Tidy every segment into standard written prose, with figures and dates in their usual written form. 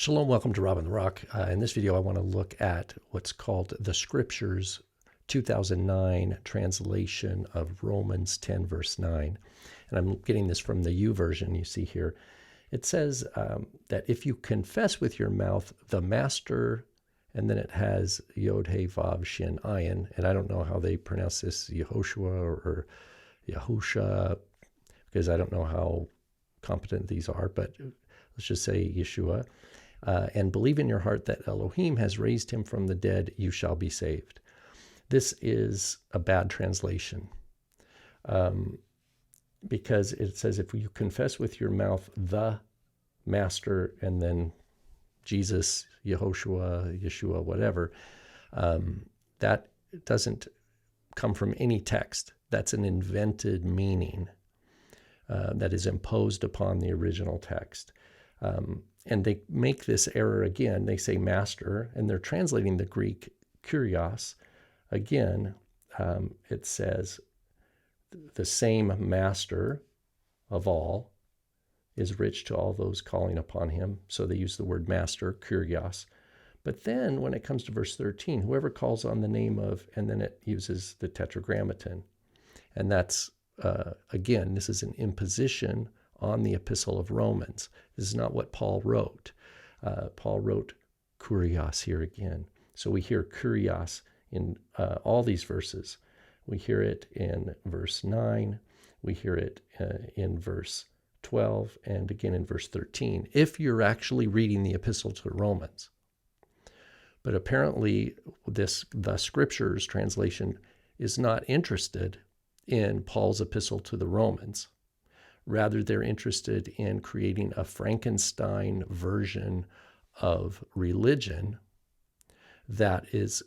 Shalom, welcome to Rob on the Rock. In this video, I want to look at what's called the Scriptures 2009 translation of Romans 10, verse 9. And I'm getting this from the U version you see here. It says that if you confess with your mouth the Master, and then it has Yod, He, Vav, Shin, Ayin, and I don't know how they pronounce this, Yehoshua or Yahusha, because I don't know how competent these are, but let's just say Yeshua. And believe in your heart that Elohim has raised him from the dead, you shall be saved. This is a bad translation because it says if you confess with your mouth the Master and then Jesus, Yehoshua, Yeshua, whatever, that doesn't come from any text. That's an invented meaning that is imposed upon the original text. And they make this error again. They say master, and they're translating the Greek kurios. Again, it says the same master of all is rich to all those calling upon him. So they use the word master, kurios. But then when it comes to verse 13, whoever calls on the name of, and then it uses the tetragrammaton. And that's, again, this is an imposition on the Epistle of Romans. This is not what Paul wrote. Paul wrote kurios here again. So we hear kurios in all these verses. We hear it in verse 9. We hear it in verse 12 and again in verse 13, if you're actually reading the Epistle to the Romans. But apparently the Scriptures translation is not interested in Paul's Epistle to the Romans. Rather, they're interested in creating a Frankenstein version of religion that is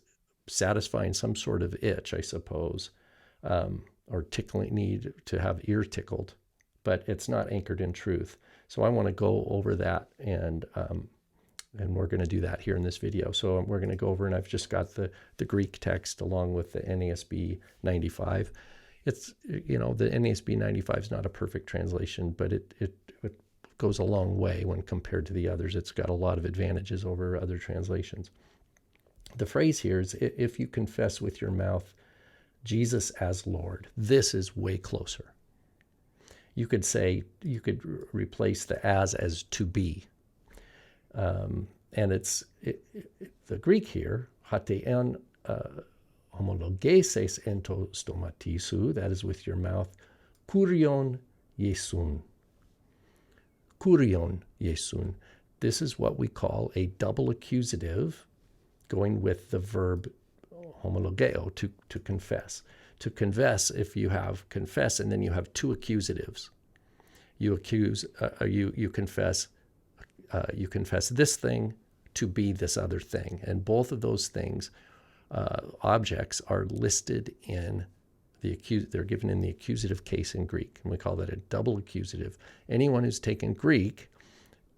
satisfying some sort of itch, I suppose, or tickling need to have ear tickled, but it's not anchored in truth. So I want to go over that, and we're going to do that here in this video. So we're going to go over, and I've just got the Greek text along with the NASB 95. It's, the NASB 95 is not a perfect translation, but it goes a long way when compared to the others. It's got a lot of advantages over other translations. The phrase here is, if you confess with your mouth Jesus as Lord, this is way closer. You could replace the as to be. And it's the Greek here, hatean homologeses ento stomatisu, that is with your mouth, kurion Iesun. Kurion Iesun. This is what we call a double accusative going with the verb homologeo, to confess. To confess, if you have confess and then you have two accusatives. You confess this thing to be this other thing. And both of those things, objects, are listed in they're given in the accusative case in Greek, and we call that a double accusative. Anyone who's taken Greek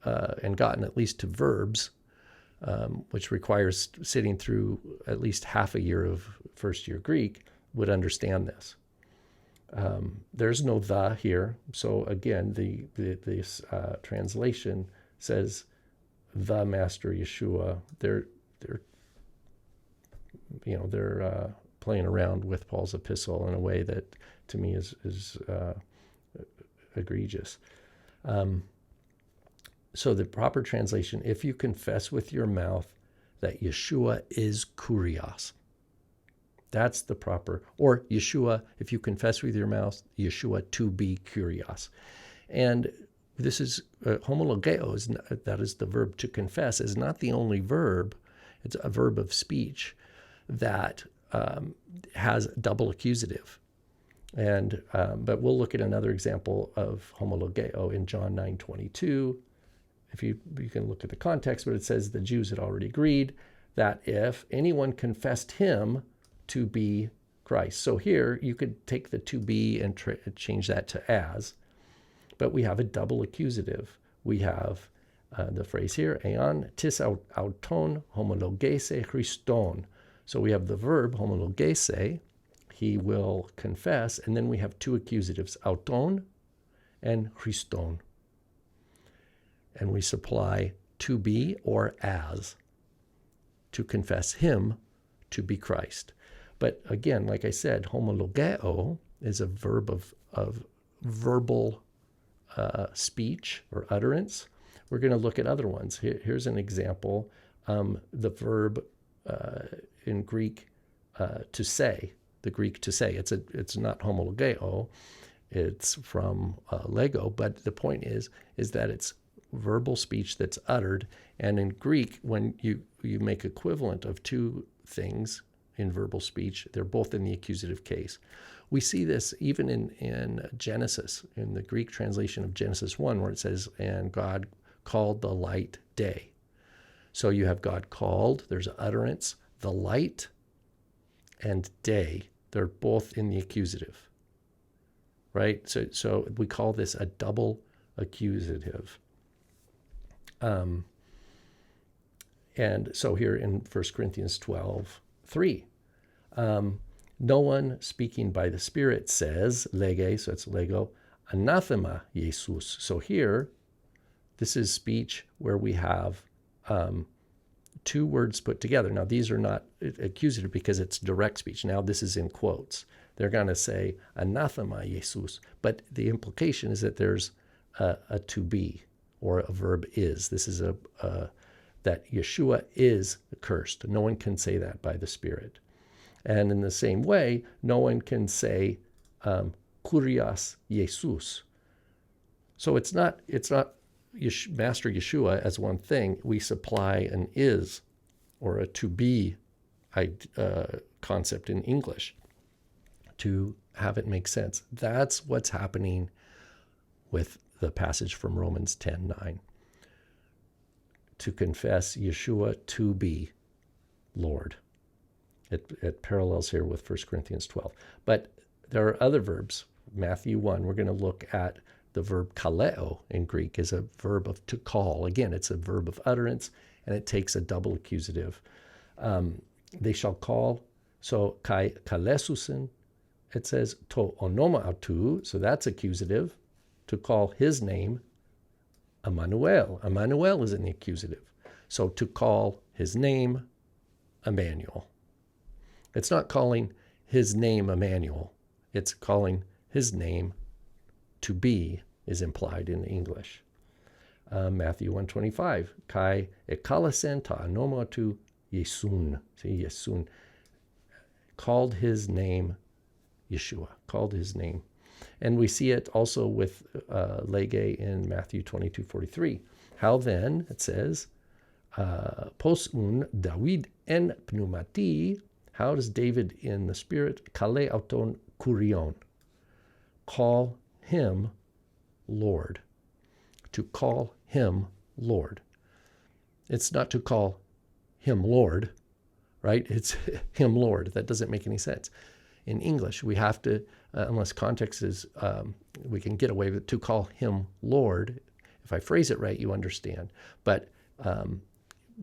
and gotten at least to verbs, which requires sitting through at least half a year of first year Greek, would understand this. There's no the here, so again, this translation says the Master Yeshua. They're playing around with Paul's epistle in a way that to me is egregious. So the proper translation, if you confess with your mouth that Yeshua is kurios, that's the proper, or Yeshua, if you confess with your mouth, Yeshua to be kurios. And this is homologeo, that is the verb to confess, is not the only verb. It's a verb of speech that has double accusative. And but we'll look at another example of homologeo in John 9:22. If you can look at the context, but it says the Jews had already agreed that if anyone confessed him to be Christ. So here you could take the to be and change that to as, but we have a double accusative. We have the phrase here, eon tis auton homologese Christon. So we have the verb homologese, he will confess, and then we have two accusatives, auton and Christon. And we supply to be or as, to confess him to be Christ. But again, like I said, homologeo is a verb of verbal speech or utterance. We're going to look at other ones. Here's an example. The verb in Greek to say, the Greek to say. It's not homologeo. It's from lego, but the point is that it's verbal speech that's uttered. And in Greek, when you make equivalent of two things in verbal speech, they're both in the accusative case. We see this even in Genesis, in the Greek translation of Genesis 1, where it says, and God called the light day. So you have God called, there's utterance, the light, and day. They're both in the accusative, right? So we call this a double accusative. And so here in 1 Corinthians 12:3, no one speaking by the Spirit says, lege, so it's lego, anathema Jesus. So here, this is speech where we have two words put together. Now, these are not accusative because it's direct speech. Now, this is in quotes. They're going to say anathema Jesus, but the implication is that there's a to be, or a verb is. This is that Yeshua is cursed. No one can say that by the Spirit. And in the same way, no one can say Kurios Jesus. So it's not Master Yeshua as one thing. We supply an is or a to be concept in English to have it make sense. That's what's happening with the passage from Romans 10:9. To confess Yeshua to be Lord. It parallels here with 1 Corinthians 12. But there are other verbs. Matthew 1, we're going to look at the verb kaleo in Greek is a verb of to call. Again, it's a verb of utterance, and it takes a double accusative. They shall call, so kai kalesusin, it says to onoma autu, so that's accusative, to call his name, Emmanuel. Emmanuel is in the accusative. So to call his name, Emmanuel. It's not calling his name Emmanuel. It's calling his name to be is implied in English. Matthew 1:25. Kai ekalasen ta anoma tu Yesun. See, Yesun. Called his name Yeshua. Called his name. And we see it also with lege in Matthew 22:43. How then, it says, pos un David en pneumati. How does David in the Spirit, kale auton kurion, call him Lord? To call him Lord. It's not to call him Lord, right? It's him Lord. That doesn't make any sense. In English, we have to, unless context is, we can get away with to call him Lord. If I phrase it right, you understand. But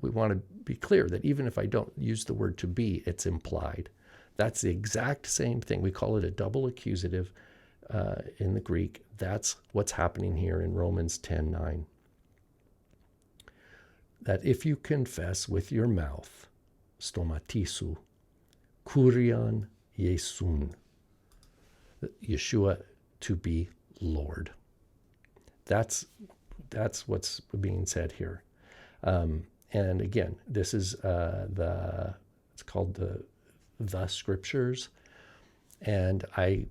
we want to be clear that even if I don't use the word to be, it's implied. That's the exact same thing. We call it a double accusative in the Greek. That's what's happening here in Romans 10:9. That if you confess with your mouth, stomatisu, kurion Yesun, Yeshua to be Lord. That's what's being said here. And again, this is it's called the Scriptures, and I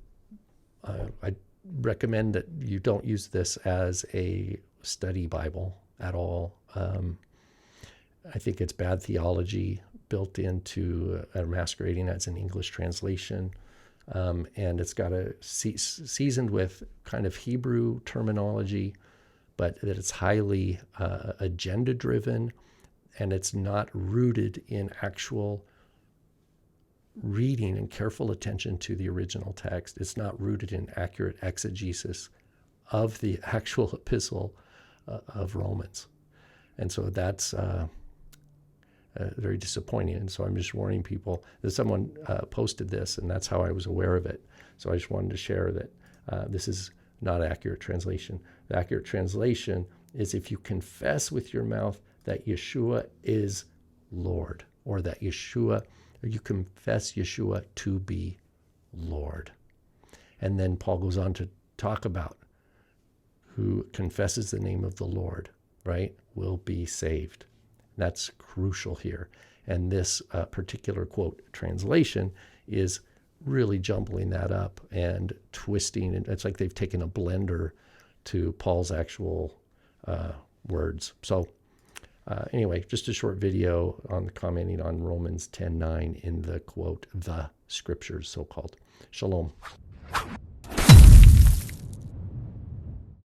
recommend that you don't use this as a study Bible at all. I think it's bad theology built into masquerading as an English translation, and it's got a seasoned with kind of Hebrew terminology, but that it's highly agenda-driven, and it's not rooted in actual reading and careful attention to the original text. It's not rooted in accurate exegesis of the actual epistle of Romans. And so that's very disappointing. And so I'm just warning people that someone posted this, and that's how I was aware of it. So I just wanted to share that this is not accurate translation. The accurate translation is if you confess with your mouth that Yeshua is Lord, or that Yeshua, or you confess Yeshua to be Lord. And then Paul goes on to talk about who confesses the name of the Lord, right, will be saved. That's crucial here. And this particular quote translation is really jumbling that up and twisting. And it's like they've taken a blender to Paul's actual words. So anyway, just a short video on commenting on Romans 10:9 in the quote, the scriptures, so-called. Shalom.